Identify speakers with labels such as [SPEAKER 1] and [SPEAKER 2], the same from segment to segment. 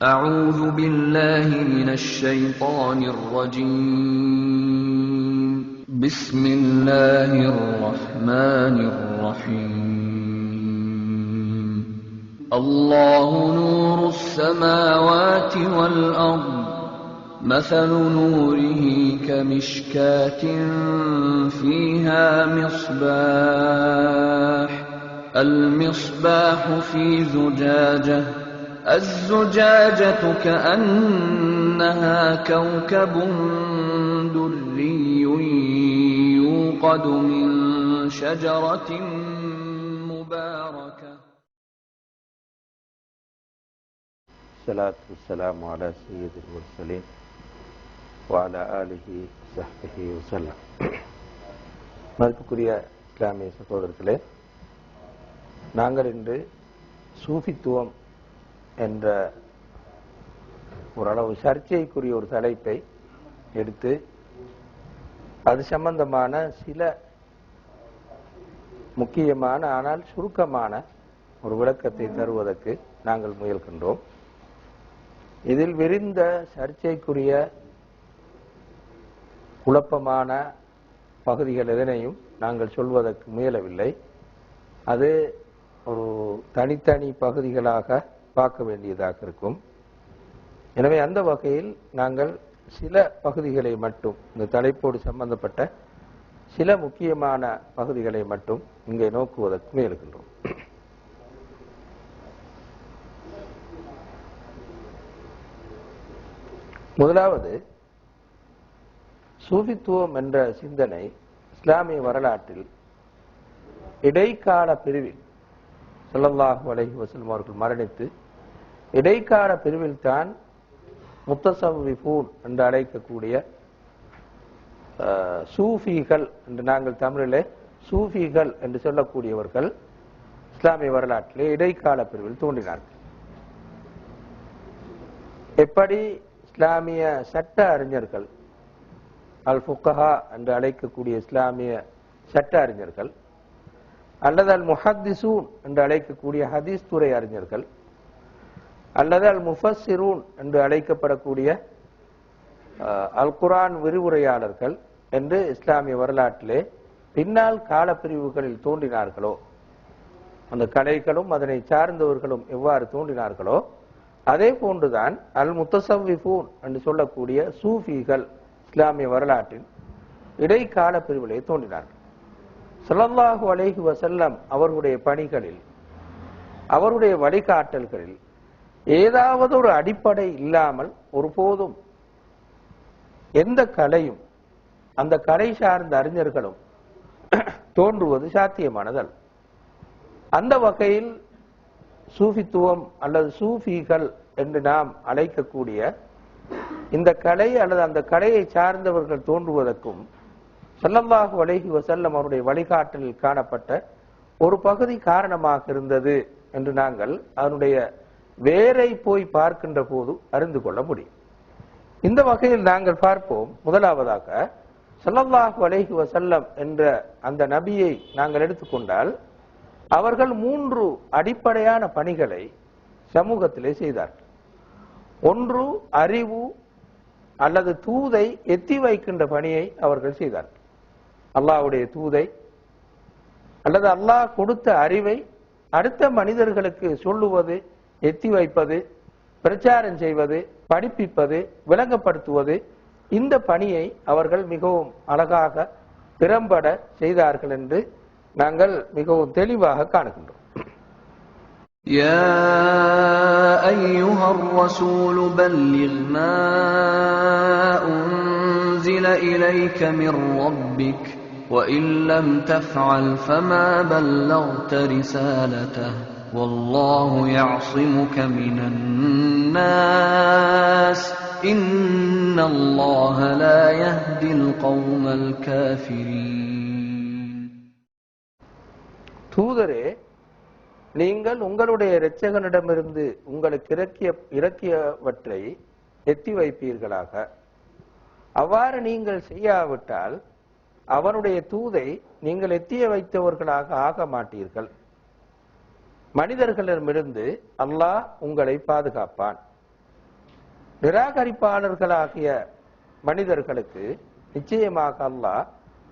[SPEAKER 1] أعوذ بالله من الشيطان الرجيم بسم الله الرحمن الرحيم الله نور السماوات والأرض مثل نوره كمشكاة فيها مصباح المصباح في زجاجة الزجاجة كأنها كوكب دري يوقد من شجرة مباركة.
[SPEAKER 2] الصلاة والسلام على سيد المرسلين وعلى آله وصحبه وسلم. மதிப்புக்குரிய இஸ்லாமிய சகோதரர்களே, நாங்கள் இன்று சூஃபித்துவம் என்ற ஓரளவு சர்ச்சைக்குரிய ஒரு தலைப்பை எடுத்து அது சம்பந்தமான சில முக்கியமான ஆனால் சுருக்கமான ஒரு விளக்கத்தை தருவதற்கு நாங்கள் முயல்கின்றோம். இதில் விரிந்த சர்ச்சைக்குரிய குழப்பமான பகுதிகள் எதனையும் நாங்கள் சொல்வதற்கு முயலவில்லை. அது ஒரு தனித்தனி பகுதிகளாக பார்க்க வேண்டியதாக இருக்கும். எனவே அந்த வகையில் நாங்கள் சில பகுதிகளை மட்டும், இந்த தலைப்போடு சம்பந்தப்பட்ட சில முக்கியமான பகுதிகளை மட்டும் இங்கே நோக்குவதற்கு முயல்கின்றோம். முதலாவது, சூஃபித்துவம் என்ற சிந்தனை இஸ்லாமிய வரலாற்றில் இடைக்கால பிரிவில் ஸல்லல்லாஹு அலைஹி வஸல்லம் அவர்கள் மரணித்து இடைக்கால பிரிவில் தான் முத்தஸவ்விஃபூன் என்று அழைக்கக்கூடிய சூஃபிகள் என்று நாங்கள் தமிழிலே சூஃபிகள் என்று சொல்லக்கூடியவர்கள் இஸ்லாமிய வரலாற்றிலே இடைக்கால பிரிவில் தோன்றினார்கள். எப்படி இஸ்லாமிய சட்ட அறிஞர்கள், அல் ஃபுக்கஹா என்று அழைக்கக்கூடிய இஸ்லாமிய சட்ட அறிஞர்கள், அல்லது அல் முஹத்திசூன் என்று அழைக்கக்கூடிய ஹதீஸ் துறை அறிஞர்கள், அல்லது அல் முஃபஸ்ஸிரூன் என்று அழைக்கப்படக்கூடிய அல் குர்ஆன் விரிவுரையாளர்கள் என்று இஸ்லாமிய வரலாற்றிலே பின்னால் காலப்பிரிவுகளில் தோன்றினார்களோ, அந்த கலைகளும் அதனை சார்ந்தவர்களும் எவ்வாறு தோன்றினார்களோ அதே போன்றுதான் அல் முத்தஸவ்விஃபூன் என்று சொல்லக்கூடிய சூஃபிகள் இஸ்லாமிய வரலாற்றின் இடைக்கால பிரிவிலே தோன்றினார்கள். ஸல்லல்லாஹு அலைஹி வஸல்லம் அவர்களுடைய பணிகளில், அவருடைய வழிகாட்டல்களில் ஏதாவது ஒரு அடிப்படை இல்லாமல் ஒருபோதும் எந்த கலையும் அந்த கலை சார்ந்த அறிஞர்களும் தோன்றுவது சாத்தியமானதல்ல. அந்த வகையில் சூஃபித்துவம் அல்லது சூஃபிகள் என்று நாம் அழைக்கக்கூடிய இந்த கலை அல்லது அந்த கலையை சார்ந்தவர்கள் தோன்றுவதற்கும் ஸல்லல்லாஹு அலைஹி வஸல்லம் அவருடைய வழிகாட்டலில் காணப்பட்ட ஒரு பகுதி காரணமாக இருந்தது என்று நாங்கள் அதனுடைய வேரை போய் பார்க்கின்ற போது அறிந்து கொள்ள முடியும். இந்த வகையில் நாங்கள் பார்ப்போம். முதலாவதாக ஸல்லல்லாஹு அலைஹி வஸல்லம் என்ற அந்த நபியை நாங்கள் எடுத்துக்கொண்டால் அவர்கள் 3 அடிப்படையான பணிகளை சமூகத்திலே செய்தார்கள். ஒன்று, அறிவு அல்லது தூதை எத்தி வைக்கின்ற பணியை அவர்கள் செய்தார்கள். அல்லாஹ்வுடைய தூதை அல்லது அல்லாஹ் கொடுத்த அறிவை அடுத்த மனிதர்களுக்கு சொல்லுவது, எத்தி வைப்பது, பிரச்சாரம் செய்வது, படிப்பிப்பது, விளங்கப்படுத்துவது, இந்த பணியை அவர்கள் மிகவும் அழகாக திறம்பட செய்தார்கள் என்று நாங்கள் மிகவும் தெளிவாக காணுகின்றோம்.
[SPEAKER 1] يا أيها الرسول بلغ ما أنزل إليك من ربك وإن لم تفعل فما بلغت رسالته والله يعصمك من الناس إن الله لا يهدي القوم الكافرين.
[SPEAKER 2] தூதரே, நீங்கள் உங்களுடைய இரட்சகனிடமிருந்து உங்களுக்கு இறக்கியவற்றை எத்தி வைப்பீர்களாக. அவ்வாறு நீங்கள் செய்யாவிட்டால் அவனுடைய தூதை நீங்கள் எத்திய வைத்தவர்களாக ஆக மாட்டீர்கள். மனிதர்களிடமிருந்து அல்லாஹ் உங்களை பாதுகாப்பான். நிராகரிப்பாளர்களாகிய மனிதர்களுக்கு நிச்சயமாக அல்லாஹ்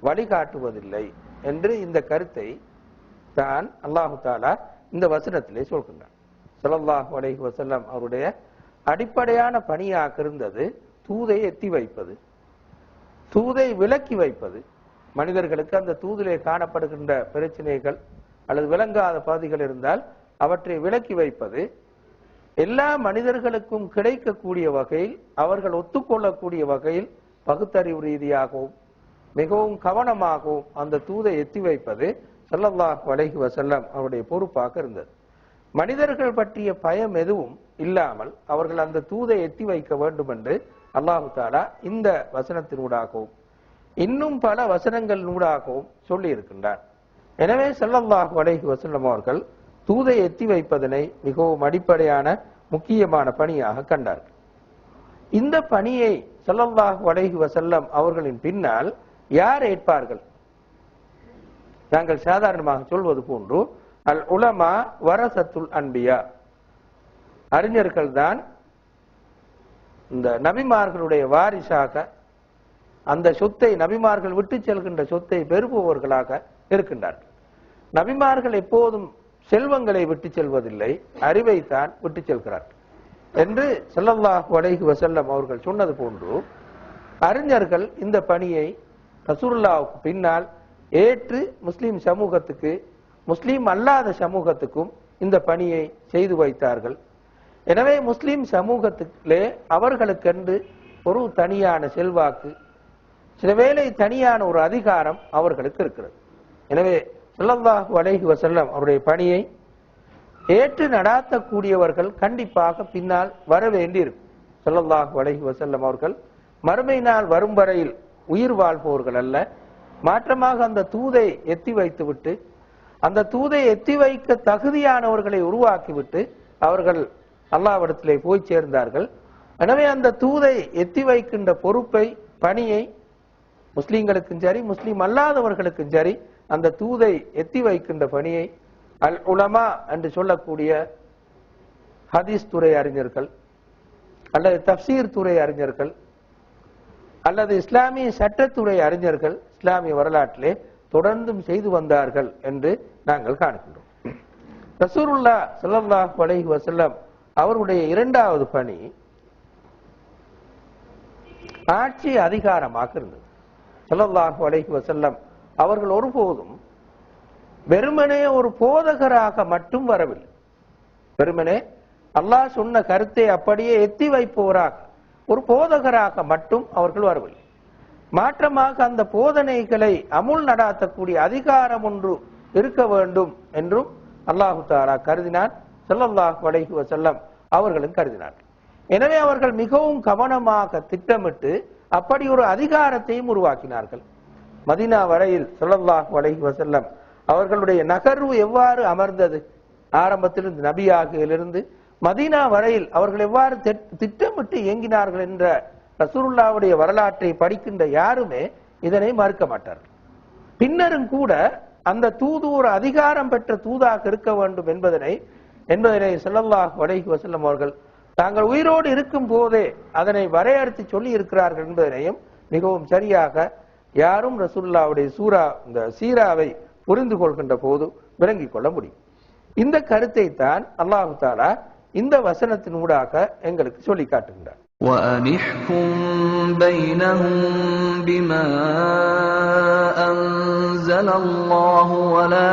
[SPEAKER 2] வழிகாட்டுவதில்லை என்று இந்த கருத்தை தான் அல்லாஹு தாலா இந்த வசனத்திலே சொல்கின்றார். ஸல்லல்லாஹு அலைஹி வஸல்லம் அவருடைய அடிப்படையான பணியாக இருந்தது தூதை எத்தி வைப்பது, தூதை விலக்கி வைப்பது. மனிதர்களுக்கு அந்த தூதிலே காணப்படுகின்ற பிரச்சனைகள் அல்லது விளங்காத பகுதிகள் இருந்தால் அவற்றை விலக்கி வைப்பது, எல்லா மனிதர்களுக்கும் கிடைக்கக்கூடிய வகையில் அவர்கள் ஒத்துக்கொள்ளக்கூடிய வகையில் பகுத்தறிவு ரீதியாகவும் மிகவும் கவனமாகவும் அந்த தூதை எத்தி வைப்பது ஸல்லல்லாஹு அலைஹி வஸல்லம் அவருடைய பொறுப்பாக இருந்தது. மனிதர்கள் பற்றிய பயம் எதுவும் இல்லாமல் அவர்கள் அந்த தூதை எத்தி வைக்க வேண்டும் என்று அல்லாஹு தாலா இந்த வசனத்தினூடாகவும் இன்னும் பல வசனங்களினூடாகவும் சொல்லி இருக்கின்றார். எனவே ஸல்லல்லாஹு அலைஹி வஸல்லம் அவர்கள் தூதை எத்தி வைப்பதனை மிகவும் அடிப்படையான முக்கியமான பணியாக கண்டார்கள். இந்த பணியை ஸல்லல்லாஹு அலைஹி வஸல்லம் அவர்களின் பின்னால் யார் ஏற்பார்கள்? நாங்கள் சாதாரணமாக சொல்வது போன்று அல் உலமா வரசத்துல் அன்பியா, அறிஞர்கள் தான் இந்த நபிமார்களுடைய வாரிசாக அந்த சொத்தை, நபிமார்கள் விட்டு செல்கின்ற சொத்தை பெறுபவர்களாக இருக்கின்றார்கள். நபிமார்கள் எப்போதும் செல்வங்களை விட்டு செல்வதில்லை, அறிவைத்தான் விட்டு செல்கிறார்கள் என்று ஸல்லல்லாஹு அலைஹி வஸல்லம் அவர்கள் சொன்னது போன்று அறிஞர்கள் இந்த பணியை ரசூலுல்லாஹ்வுக்கு பின்னால் ஏற்று முஸ்லிம் சமூகத்துக்கு, முஸ்லிம் அல்லாத சமூகத்துக்கும் இந்த பணியை செய்து வைத்தார்கள். எனவே முஸ்லிம் சமூகத்திலே அவர்களுக்கென்று ஒரு தனியான செல்வாக்கு, சிலவேளை தனியான ஒரு அதிகாரம் அவர்களுக்கு இருக்கிறது. எனவே ஸல்லல்லாஹு அலைஹி வஸல்லம் அவருடைய பணியை ஏற்று நடாத்தக்கூடியவர்கள் கண்டிப்பாக பின்னால் வர வேண்டியிருக்கும். ஸல்லல்லாஹு அலைஹி வஸல்லம் அவர்கள் மறுமை நாள் வரும் வரையில் உயிர் வாழ்பவர்கள் அல்ல, மாற்றமாக அந்த தூதை எத்தி வைத்துவிட்டு அந்த தூதை எத்தி வைக்க தகுதியானவர்களை உருவாக்கிவிட்டு அவர்கள் அல்லாஹ்விடத்திலே போய் சேர்ந்தார்கள். எனவே அந்த தூதை எத்தி வைக்கின்ற பொறுப்பை, பணியை முஸ்லிம்களுக்கும் சரி முஸ்லிம் அல்லாதவர்களுக்கும் சரி அந்த தூதை எத்தி வைக்கின்ற பணியை அல் உலமா என்று சொல்லக்கூடிய ஹதீஸ் துறை அறிஞர்கள் அல்லது தஃப்சீர் துறை அறிஞர்கள் அல்லது இஸ்லாமிய சட்டத்துறை அறிஞர்கள் இஸ்லாமிய வரலாற்றிலே தொடர்ந்தும் செய்து வந்தார்கள் என்று நாங்கள் காணுகின்றோம். ரசூலுல்லாஹ் ஸல்லல்லாஹு அலைஹி வஸல்லம் அவருடைய இரண்டாவது பணி ஆட்சி அதிகாரமாக இருந்தது. ஸல்லல்லாஹு அலைஹி வஸல்லம் அவர்கள் ஒருபோதும் வெறுமனே ஒரு போதகராக மட்டும் வரவில்லை. வெறுமனே அல்லாஹ் சொன்ன கருத்தை அப்படியே எத்தி வைப்பவராக, ஒரு போதகராக மட்டும் அவர்கள் வரவில்லை. மாற்றமாக அந்த போதனைகளை அமுல் நடாத்தக்கூடிய அதிகாரம் ஒன்று இருக்க வேண்டும் என்றும் அல்லாஹு தஆலா கருதினார். ஸல்லல்லாஹு அலைஹி வஸல்லம் அவர்களும் கருதினார்கள். எனவே அவர்கள் மிகவும் கவனமாக திட்டமிட்டு அப்படி ஒரு அதிகாரத்தையும் உருவாக்கினார்கள். மதீனா வரையில் ஸல்லல்லாஹு அலைஹி வஸல்லம் அவர்களுடைய நகர்வு எவ்வாறு அமர்ந்தது, ஆரம்பத்திலிருந்து நபியாகிலிருந்து மதீனா வரையில் அவர்கள் எவ்வாறு திட்டமிட்டு இயங்கினார்கள் என்ற ரசூலுல்லாஹ்வுடைய வரலாற்றை படிக்கின்ற யாருமே இதனை மறுக்க மாட்டார்கள். பின்னரும் கூட அந்த தூது ஒரு அதிகாரம் பெற்ற தூதாக இருக்க வேண்டும் என்பதனை ஸல்லல்லாஹு அலைஹி வஸல்லம் அவர்கள் தாங்கள் உயிரோடு இருக்கும் போதே அதனை வரையறுத்து சொல்லி இருக்கிறார்கள் என்பதனையும் மிகவும் சரியாக யாரும் ரசூலுல்லாஹ்வுடைய இந்த சீராவை புரிந்து கொள்கின்ற போது விளங்கிக் கொள்ள முடியும். இந்த கருத்தை தான் அல்லாஹு தஆலா இந்த வசனத்தின் ஊடாக எங்களுக்கு சொல்லி காட்டுகின்றார்.
[SPEAKER 1] وَأَنِحْكُمْ بَيْنَهُمْ بِمَا أَنزَلَ اللَّهُ وَلَا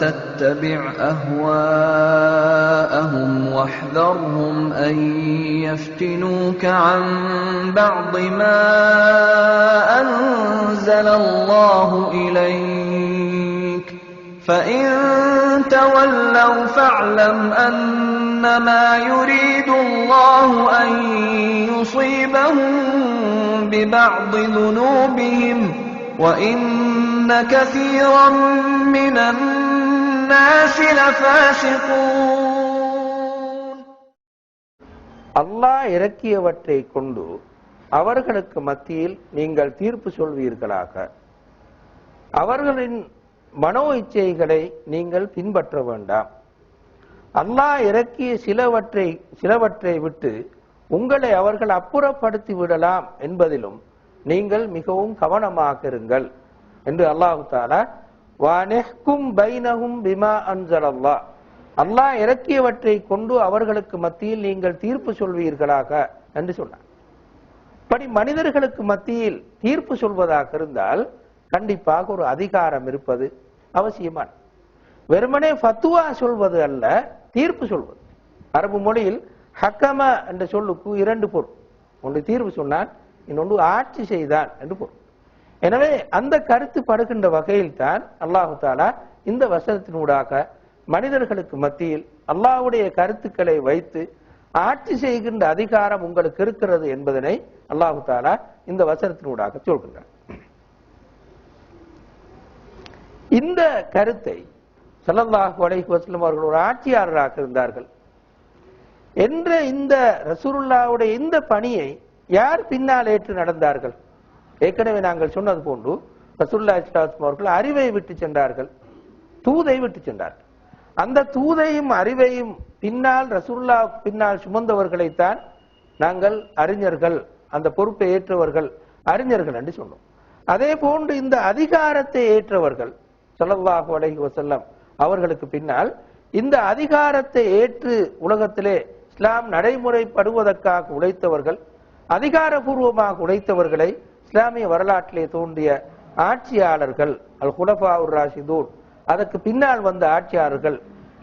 [SPEAKER 1] تَتَّبِعْ أَهْوَاءَهُمْ وَاحْذَرْهُمْ أَن يَفْتِنُوكَ عَن بَعْضِ مَا أَنزَلَ اللَّهُ إِلَيْكَ فَإِن تَوَلَّوْا فَاعْلَمْ أَنَّمَا يُرِيدُ اللَّهُ أَن يُصِيبَهُم بِبَعْضِ ذُنُوبِهِمْ وَإِنَّ كَثِيرًا مِنَ النَّاسِ لَفَاسِقُونَ.
[SPEAKER 2] அல்லாஹ் இறக்கியவற்றை கொண்டு அவர்களுக்கு மத்தியில் நீங்கள் தீர்ப்பு சொல்வீர்களாக. அவர்களின் மனோ இச்சைகளை நீங்கள் பின்பற்ற வேண்டாம். அல்லாஹ் இறக்கிய சிலவற்றை விட்டு உங்களை அவர்கள் அப்புறப்படுத்தி விடலாம் என்பதிலும் நீங்கள் மிகவும் கவனமாக இருங்கள் என்று அல்லாஹு தஆலா வனஹ்கும் பைனஹும் பிமா அன்ஸலல்லாஹ், அல்லாஹ் இறக்கியவற்றை கொண்டு அவர்களுக்கு மத்தியில் நீங்கள் தீர்ப்பு சொல்வீர்களாக என்று சொன்னார். இப்படி மனிதர்களுக்கு மத்தியில் தீர்ப்பு சொல்வதாக இருந்தால் கண்டிப்பாக ஒரு அதிகாரம் இருப்பது அவசியமான. வெறுமனே ஃபத்வா சொல்வது அல்ல, தீர்ப்பு சொல்வது. அரபு மொழியில் ஹக்கம என்ற சொல்லுக்கு இரண்டு பொருள். ஒன்று தீர்ப்பு சொன்னான், இன்னொன்று ஆட்சி செய்தான் என்று பொருள். எனவே அந்த கருத்து படுகின்ற வகையில் தான் அல்லாஹு தஆலா இந்த வசனத்தினூடாக மனிதர்களுக்கு மத்தியில் அல்லாஹ்வுடைய கருத்துக்களை வைத்து ஆட்சி செய்கின்ற அதிகாரம் உங்களுக்கு இருக்கிறது என்பதனை அல்லாஹு தஆலா இந்த வசனத்தினூடாக சொல்கின்றார். இந்த கருத்தை ஸல்லல்லாஹு அலைஹி வஸல்லம் அவர்கள் ஒரு ஆட்சியாளராக இருந்தார்கள் என்ற இந்த ரசூலுல்லாஹ்வுடைய இந்த பணியை யார் பின்னால் ஏற்று நடந்தார்கள்? ஏற்கனவே நாங்கள் சொன்னது போன்று ரசூலுல்லாஹி ஸல்லல்லாஹு அலைஹி வஸல்லம் அவர்கள் அறிவை விட்டு சென்றார்கள், தூதை விட்டு சென்றார்கள். அந்த தூதையும் அறிவையும் பின்னால் ரசூலுல்லாஹ் பின்னால் சுமந்தவர்களைத்தான் நாங்கள் அறிஞர்கள், அந்த பொறுப்பை ஏற்றவர்கள் அறிஞர்கள் என்று சொன்னோம். அதே போன்று இந்த அதிகாரத்தை ஏற்றவர்கள் ஸல்லல்லாஹு அலைஹி வஸல்லம் அவர்களுக்கு பின்னால் இந்த அதிகாரத்தை ஏற்று உலகத்திலே இஸ்லாம் நடைமுறைப்படுவதற்காக உழைத்தவர்கள், அதிகாரபூர்வமாக உழைத்தவர்களை இஸ்லாமிய வரலாற்றிலே தோன்றிய ஆட்சியாளர்கள் அல் குலஃபா உர் ராஷிதூன், அதற்கு பின்னால் வந்த ஆட்சியாளர்கள்,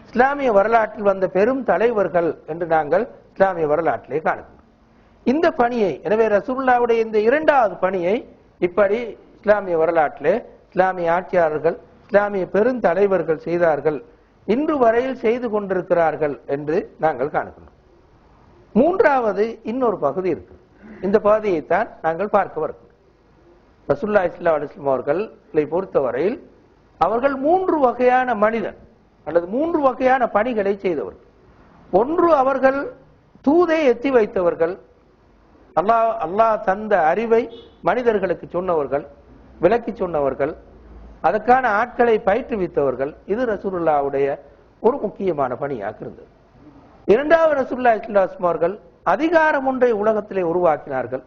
[SPEAKER 2] இஸ்லாமிய வரலாற்றில் வந்த பெரும் தலைவர்கள் என்று நாங்கள் இஸ்லாமிய வரலாற்றிலே காணுகிறோம். இந்த பணியை, எனவே ரசூலுல்லாஹ்வுடைய இந்த இரண்டாவது பணியை இப்படி இஸ்லாமிய வரலாற்றிலே இஸ்லாமிய ஆட்சியாளர்கள், இஸ்லாமிய பெருந்தலைவர்கள் செய்தார்கள், இன்று வரையில் செய்து கொண்டிருக்கிறார்கள் என்று நாங்கள் காணுகிறோம். மூன்றாவது இன்னொரு பகுதி இருக்கு. இந்த பகுதியைத்தான் நாங்கள் பார்க்க வருகிறோம். ரசூலுல்லாஹி ஸல்லல்லாஹு அலைஹி வஸல்லம் அவர்களை பொறுத்தவரையில் அவர்கள் மூன்று வகையான மனிதன் அல்லது மூன்று வகையான பணிகளை செய்தவர்கள். ஒன்று, அவர்கள் தூதை எத்தி வைத்தவர்கள், அல்லாஹ் தந்த அறிவை மனிதர்களுக்கு சொன்னவர்கள், விளக்கி சொன்னவர்கள், அதற்கான ஆட்களை பயிற்றுவித்தவர்கள். இது ரசூலுல்லாஹ்வுடைய ஒரு முக்கியமான பணியாக இருந்தது. இரண்டாவது, ரசூலுல்லாஹி ஸல்லல்லாஹு அலைஹி வஸல்லம் அவர்கள் அதிகாரம் ஒன்றை உலகத்திலே உருவாக்கினார்கள்.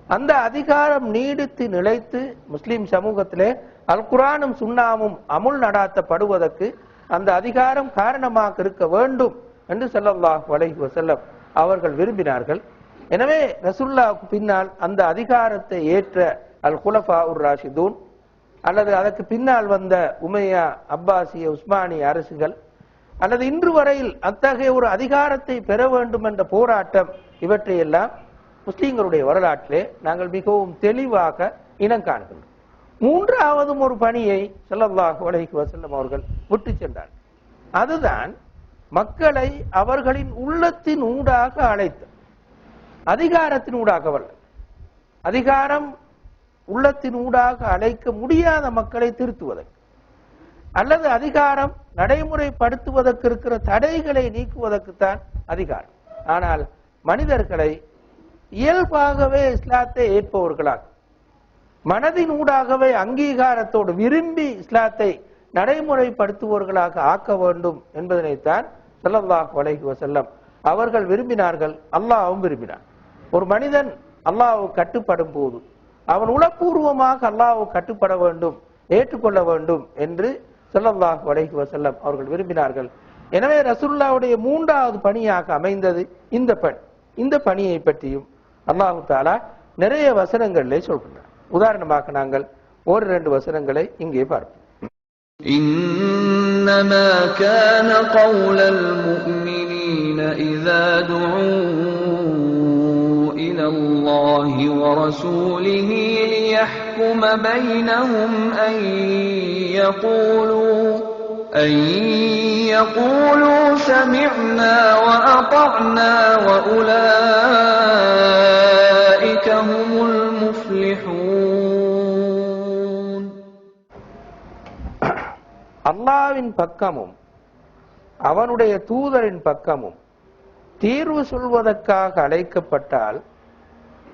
[SPEAKER 2] அந்த அதிகாரம் நீடித்து நிலைத்து முஸ்லிம் சமூகத்திலே அல் குர்ஆனும் சுன்னாவும் அமுல் நடாத்தப்படுவதற்கு அந்த அதிகாரம் காரணமாக இருக்க வேண்டும் என்று ஸல்லல்லாஹு அலைஹி வஸல்லம் அவர்கள் விரும்பினார்கள். எனவே ரசூலுல்லாஹ்வுக்கு பின்னால் அந்த அதிகாரத்தை ஏற்ற அல் குலஃபா உர் ராஷிதூன் அல்லது அதற்கு பின்னால் வந்த உமையா, அப்பாசிய, உஸ்மானிய அரசுகள் அல்லது இன்று வரையில் அத்தகைய ஒரு அதிகாரத்தை பெற வேண்டும் என்ற போராட்டம், இவற்றையெல்லாம் முஸ்லிம்களுடைய வரலாற்றிலே நாங்கள் மிகவும் தெளிவாக இனம் காண்கிறோம். மூன்றாவதும் ஒரு பணியை ஸல்லல்லாஹு அலைஹி வஸல்லம் அவர்கள் விட்டு சென்றார். அதுதான் மக்களை அவர்களின் உள்ளத்தின் ஊடாக அழைத்து, அதிகாரத்தின் ஊடாகவல்ல. அதிகாரம் உள்ளத்தின் ஊடாக அழைக்க முடியாத மக்களை திருத்துவதற்கு அல்லது அதிகாரம் நடைமுறைப்படுத்துவதற்கு இருக்கிற தடைகளை நீக்குவதற்குத்தான் அதிகாரம். ஆனால் மனிதர்களை இயல்பாகவே இஸ்லாத்தை ஏற்பவர்களாக, மனதின் ஊடாகவே அங்கீகாரத்தோடு விரும்பி இஸ்லாத்தை நடைமுறைப்படுத்துபவர்களாக ஆக்க வேண்டும் என்பதனைத்தான் ஸல்லல்லாஹு அலைஹி வஸல்லம் அவர்கள் விரும்பினார்கள். அல்லாஹ்வும் விரும்பினார். ஒரு மனிதன் அல்லாஹ்வுக்கு கட்டுப்படும் போது அவன் உளப்பூர்வமாக அல்லாஹ்வுக்கு கட்டுப்பட வேண்டும், ஏற்றுக்கொள்ள வேண்டும் என்று ஸல்லல்லாஹு அலைஹி வஸல்லம் அவர்கள் விரும்பினார்கள். எனவே ரசூலுல்லாஹ்வுடைய மூன்றாவது பணியாக அமைந்தது இந்த பணி. இந்த பணியை பற்றியும் அல்லாஹு தஆலா நிறைய வசனங்களிலே சொல்கிறார். உதாரணமாக நாங்கள் ஒரு இரண்டு வசனங்களை இங்கே பார்ப்போம்.
[SPEAKER 1] إنما كان قول المؤمنين إذا دعوا إلى الله ورسوله ليحكم بينهم أن يقولوا سمعنا وأطعنا وأولئك هم المفلحون.
[SPEAKER 2] அல்லாஹ்வின் பக்கமும் அவனுடைய தூதரின் பக்கமும் தீர்வு சொல்வதற்காக அழைக்கப்பட்டால்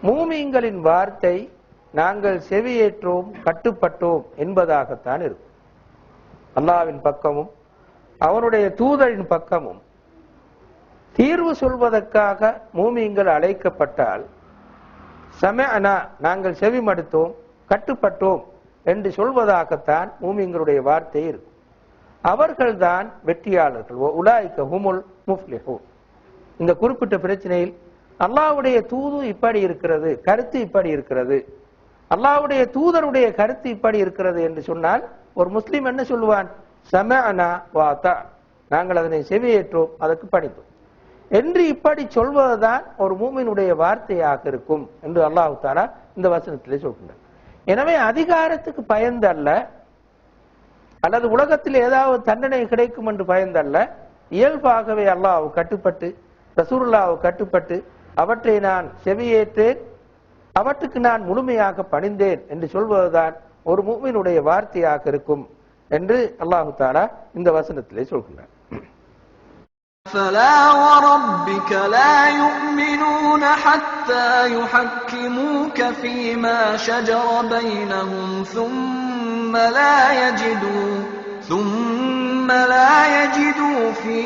[SPEAKER 2] மூமின்களின் வார்த்தை நாங்கள் செவியேற்றோம், கட்டுப்பட்டோம் என்பதாகத்தான் இருக்கும். அல்லாஹ்வின் பக்கமும் அவனுடைய தூதரின் பக்கமும் தீர்வு சொல்வதற்காக மூமின்கள் அழைக்கப்பட்டால் சமஅனா நாங்கள் செவிமடுத்தோம் கட்டுப்பட்டோம் என்று சொல்வதாகத்தான் மூமின்களுடைய வார்த்தை இருக்கும். அவர்கள்தான் வெற்றியாளர்கள். உலாயிக ஹுமுல் முஃப்லிஹூன். இந்த குறிப்பிட்ட பிரச்சனையில் அல்லாஹ்வுடைய தூது இப்படி இருக்கிறது, கருத்து இப்படி இருக்கிறது, அல்லாஹ்வுடைய தூதருடைய கருத்து இப்படி இருக்கிறது என்று சொன்னால் ஒரு முஸ்லிம் என்ன சொல்லுவான்? சமஅனா வ அத்தா, நாங்கள் அதனை செவியேற்றோம், அதற்கு பணித்தோம் என்று இப்படி சொல்வதுதான் ஒரு மூமினுடைய வார்த்தையாக இருக்கும் என்று அல்லாஹ் தஆலா இந்த வசனத்திலே சொல்கின்றார். எனவே அதிகாரத்துக்கு பயந்தல்ல, அல்லது உலகத்தில் ஏதாவது தண்டனை கிடைக்கும் என்று பயந்தல்ல, இயல்பாகவே அல்லாஹ்வு கட்டுப்பட்டு ரசூலுல்லாஹ்வு கட்டுப்பட்டு அவற்றை நான் செவியேற்றேன், அவற்றுக்கு நான் முழுமையாக பணிந்தேன் என்று சொல்வதுதான் ஒரு முஃமினுடைய வார்த்தையாக இருக்கும் என்று அல்லாஹ் தஆலா இந்த வசனத்திலே சொல்கிறார்.
[SPEAKER 1] فلا وربك لا يؤمنون حتى يحكموك فيما شجر بينهم ثم لا يجدوا في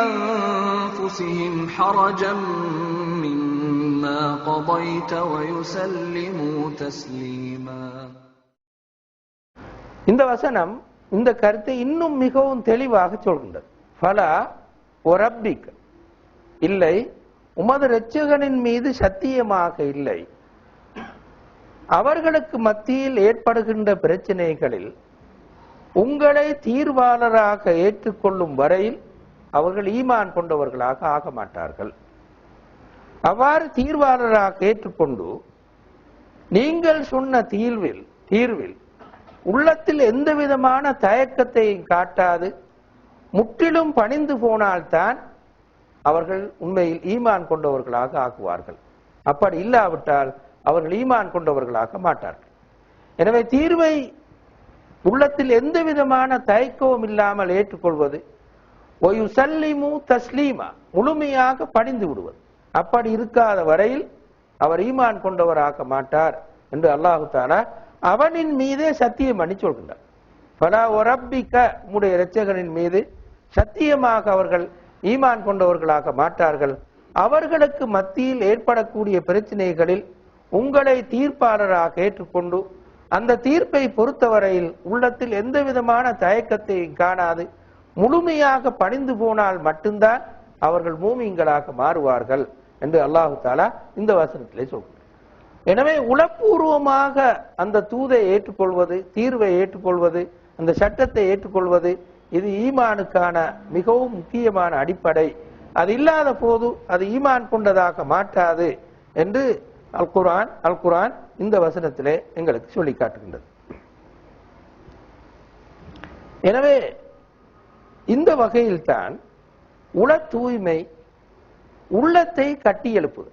[SPEAKER 1] أنفسهم حرجا مما قضيت ويسلموا تسليما.
[SPEAKER 2] இந்த வசனம் இந்த கருத்தை இன்னும் மிகவும் தெளிவாக சொல்கின்றது. ஃபலா ஒரப்பிக், இல்லை, உமது இரட்சகனின் மீது சத்தியமாக இல்லை, அவர்களுக்கு மத்தியில் ஏற்படுகின்ற பிரச்சனைகளில் உங்களை தீர்வாளராக ஏற்றுக்கொள்ளும் வரையில் அவர்கள் ஈமான் கொண்டவர்களாக ஆக மாட்டார்கள். அவ்வாறு தீர்வாளராக ஏற்றுக்கொண்டு நீங்கள் சொன்ன தீர்வில் உள்ளத்தில் எந்த விதமான தயக்கத்தையும் காட்டாது முற்றிலும் பணிந்து போனால்தான் அவர்கள் உண்மையில் ஈமான் கொண்டவர்களாக ஆக்குவார்கள். அப்படி இல்லாவிட்டால் அவர்கள் ஈமான் கொண்டவர்களாக மாட்டார்கள். எனவே தீர்வை உள்ளத்தில் எந்த விதமான தயக்கமும் இல்லாமல் ஏற்றுக்கொள்வது, ஒயுசல்லிமு தஸ்லீமா, முழுமையாக பணிந்து விடுவது, அப்படி இருக்காத வரையில் அவர் ஈமான் கொண்டவராக மாட்டார் என்று அல்லாஹு தஆலா அவனின் மீதே சத்தியம் பண்ணி சொல்கின்றார். ஃபலா ஒரப்பிக, உம்முடைய இரட்சகனின் மீது சத்தியமாக அவர்கள் ஈமான் கொண்டவர்களாக மாட்டார்கள். அவர்களுக்கு மத்தியில் ஏற்படக்கூடிய பிரச்சனைகளில் உங்களை தீர்ப்பாளராக ஏற்றுக்கொண்டு அந்த தீர்ப்பை பொறுத்தவரையில் உள்ளத்தில் எந்த விதமான தயக்கத்தையும் காணாது முழுமையாக பணிந்து போனால் மட்டும்தான் அவர்கள் மூமின்களாக மாறுவார்கள் என்று அல்லாஹு தஆலா இந்த வசனத்திலே சொல்கிறார். எனவே உளப்பூர்வமாக அந்த தூதை ஏற்றுக்கொள்வது, தீர்வை ஏற்றுக்கொள்வது, அந்த சட்டத்தை ஏற்றுக்கொள்வது, இது ஈமானுக்கான மிகவும் முக்கியமான அடிப்படை. அது இல்லாத போது அது ஈமான் கொண்டதாக மாட்டாது என்று அல் குர்ஆன் இந்த வசனத்திலே எங்களுக்கு சொல்லி காட்டுகின்றது. எனவே இந்த வகையில்தான் உள தூய்மை உள்ளத்தை கட்டி எழுப்புவது,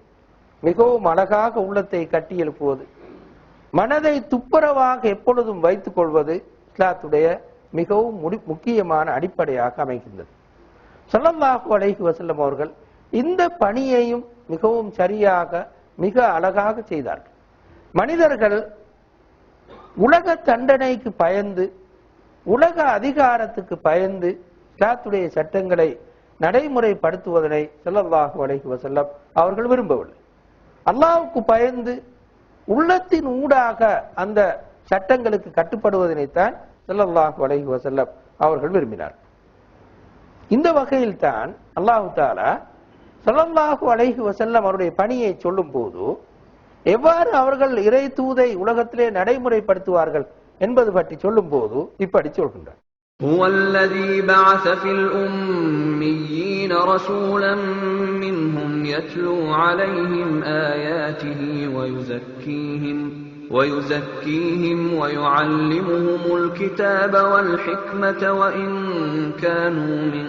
[SPEAKER 2] மிகவும் அழகாக உள்ளத்தை கட்டி எழுப்புவது, மனதை துப்புரவாக எப்பொழுதும் வைத்துக் கொள்வது இஸ்லாத்துடைய மிகவும் முக்கியமான அடிப்படையாக அமைகின்றது. ஸல்லல்லாஹு அலைஹி வஸல்லம் அவர்கள் இந்த பணியையும் மிகவும் சரியாக மிக அழகாக செய்தார்கள். மனிதர்கள் உலக தண்டனைக்கு பயந்து, உலக அதிகாரத்துக்கு பயந்து இஸ்லாத்துடைய சட்டங்களை நடைமுறைப்படுத்துவதனை ஸல்லல்லாஹு அலைஹி வஸல்லம் அவர்கள் விரும்பவில்லை. அல்லாஹ்வுக்கு பயந்து உள்ளத்தின் ஊடாக அந்த சட்டங்களுக்கு கட்டுப்படுவதனைத்தான் ஸல்லல்லாஹு அலைஹி வஸல்லம் அவர்கள் விரும்பினார். இந்த வகையில் தான் அல்லாஹ் தஆலா ஸல்லல்லாஹு அலைஹி வஸல்லம் அவருடைய பணியை சொல்லும் போது எவ்வாறு அவர்கள் இறை தூதை உலகத்திலே நடைமுறைப்படுத்துவார்கள் என்பது பற்றி சொல்லும் போது இப்படி சொல்கின்றார்.
[SPEAKER 1] هو الذي بعث في الأميين رسولا منهم يتلو عليهم آياته ويزكيهم ويعلمهم الكتاب والحكمة وإن كانوا من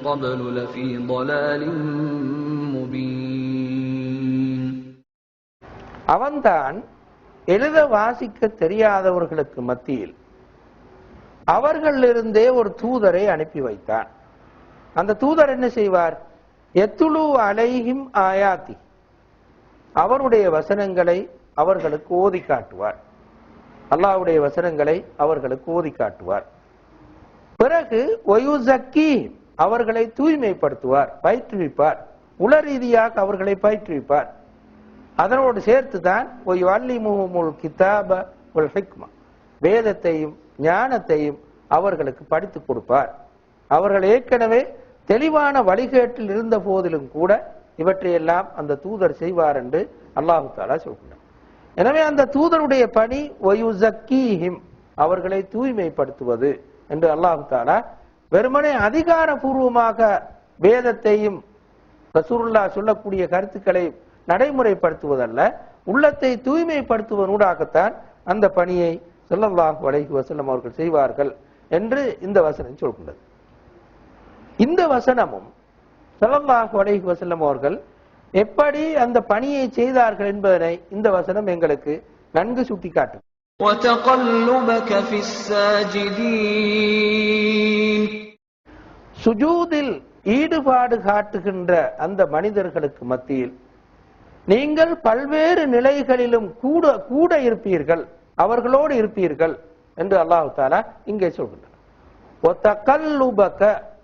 [SPEAKER 1] قبل لفي ضلال مبين.
[SPEAKER 2] அவன்தான் எழுத வாசிக்க தெரியாதவர்களுக்கு மத்தியில் அவர்களிலிருந்தே ஒரு தூதரை அனுப்பி வைத்தான். அந்த தூதர் என்ன செய்வார்? யத்லு அலைஹிம் ஆயாத்தி, அவருடைய வசனங்களை அவர்களுக்கு ஓதி காட்டுவார். அல்லாஹ்வுடைய வசனங்களை அவர்களுக்கு ஓதி காட்டுவார். பிறகு வயுஸக்கி, அவர்களை தூய்மைப்படுத்துவார், பயிற்றுவிப்பார், உள ரீதியாக அவர்களை பயிற்றுவிப்பார். அதனோடு சேர்த்துதான் கிதாப வல் ஹிக்மா, வேதத்தையும் ஞானத்தையும் அவர்களுக்கு படித்துக் கொடுப்பார். அவர்கள் ஏற்கனவே தெளிவான வழிகேட்டில் இருந்த போதிலும் கூட இவற்றையெல்லாம் அந்த தூதர் செய்வார் என்று அல்லாஹு தஆலா சொல்கிறார். எனவே அந்த தூதருடைய பணி அவர்களை தூய்மைப்படுத்துவது என்று அல்லாஹு தஆலா வெறுமனே அதிகாரபூர்வமாக வேதத்தையும் ரசூலுல்லாஹ் சொல்லக்கூடிய கருத்துக்களை நடைமுறைப்படுத்துவதல்ல, உள்ளத்தை தூய்மைப்படுத்துவதூடாகத்தான் அந்த பணியை ஸல்லல்லாஹு அலைஹி வஸல்லம் அவர்கள் செய்வார்கள் என்று இந்த வசனம் சொல்கின்றது. இந்த வசனமும் ஸல்லல்லாஹு அலைஹி வஸல்லம் அவர்கள் எப்படி அந்த பணியை செய்தார்கள் என்பதனை இந்த வசனம் எங்களுக்கு நன்கு சுட்டிக்காட்டும். சுஜூதில் ஈடுபாடு காட்டுகின்ற அந்த மனிதர்களுக்கு மத்தியில் நீங்கள் பல்வேறு நிலைகளிலும் கூட கூட இருப்பீர்கள், அவர்களோடு இருப்பீர்கள் என்று அல்லாஹ் தஆலா இங்கே சொல்கின்றார்.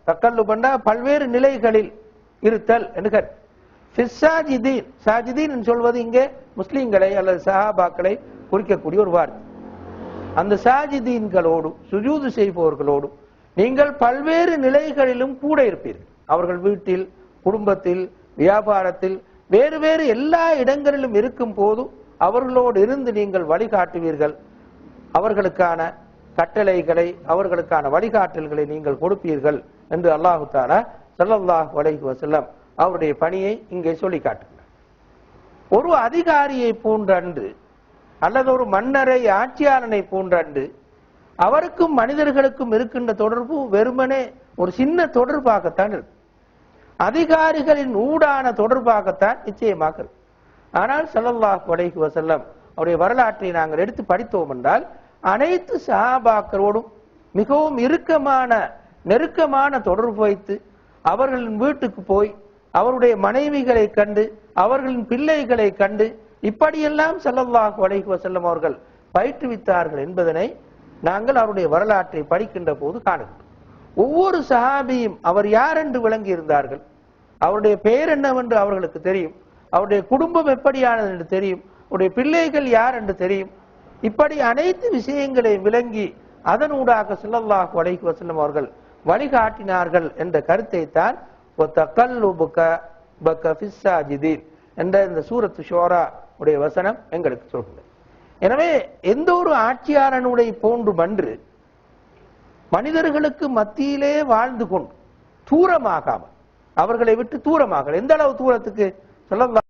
[SPEAKER 2] தக்கல்லுபன்னா பல்வேறு நிலைகளில் இருத்தல் என்று சாஜிதீன் சொல்வது இங்கே முஸ்லிம்களை அல்லது சஹாபாக்களை குறிக்கக்கூடிய ஒரு வார்த்தை. அந்த சாஜிதீன்களோடு சுஜூது செய்பவர்களோடு நீங்கள் பல்வேறு நிலைகளிலும் கூட இருப்பீர்கள். அவர்கள் வீட்டில், குடும்பத்தில், வியாபாரத்தில், வேறு வேறு எல்லா இடங்களிலும் இருக்கும் போது அவர்களோடு இருந்து நீங்கள் வழிகாட்டுவீர்கள். அவர்களுக்கான கட்டளைகளை, அவர்களுக்கான வழிகாட்டல்களை நீங்கள் கொடுப்பீர்கள் என்று அல்லாஹு தஆலா ஸல்லல்லாஹு அலைஹி வஸல்லம் அவருடைய பணியை இங்கே சொல்லி காட்டுகிறார். ஒரு அதிகாரியை போன்றன்று அல்லது ஒரு மன்னரை, ஆட்சியாளனை போன்றன்று அவருக்கும் மனிதர்களுக்கும் இருக்கின்ற தொடர்பு வெறுமனே ஒரு சின்ன தொடர்பாகத்தான் இருக்கு. அதிகாரிகளின் ஊடான தொடர்பாகத்தான் நிச்சயமாக இருக்கு. ஆனால் ஸல்லல்லாஹு அலைஹி வஸல்லம் அவருடைய வரலாற்றை நாங்கள் எடுத்து படித்தோம் என்றால் அனைத்து சஹாபாக்களோடும் மிகவும் நெருக்கமான தொடர்பு வைத்து அவர்களின் வீட்டுக்கு போய் அவருடைய மனைவிகளை கண்டு, அவர்களின் பிள்ளைகளை கண்டு, இப்படியெல்லாம் ஸல்லல்லாஹு அலைஹி வஸல்லம் அவர்கள் பயிற்றுவித்தார்கள் என்பதனை நாங்கள் அவருடைய வரலாற்றை படிக்கின்ற போது காணுகிறோம். ஒவ்வொரு சஹாபியும் அவர் யார் என்று விளங்கி இருந்தார்கள், அவருடைய பெயர் என்னவென்று அவர்களுக்கு தெரியும், அவருடைய குடும்பம் எப்படியானது என்று தெரியும், அவருடைய பிள்ளைகள் யார் என்று தெரியும். இப்படி அனைத்து விஷயங்களையும் விளங்கி அதனூடாக ஸல்லல்லாஹு அலைஹி வஸல்லம் அவர்கள் வழிகாட்டினார்கள் என்ற கருத்தை தான் என்ற இந்த சூரத்து ஷூரா உடைய வசனம் எங்களுக்கு சொல்கிறது. எனவே எந்த ஒரு ஆட்சியாளனுடைய போன்றுமன்று மனிதர்களுக்கு மத்தியிலே வாழ்ந்து கொண்டு தூரமாகாமல், அவர்களை விட்டு தூரமாக, எந்த அளவு தூரத்துக்கு ஸல்லல்லாஹு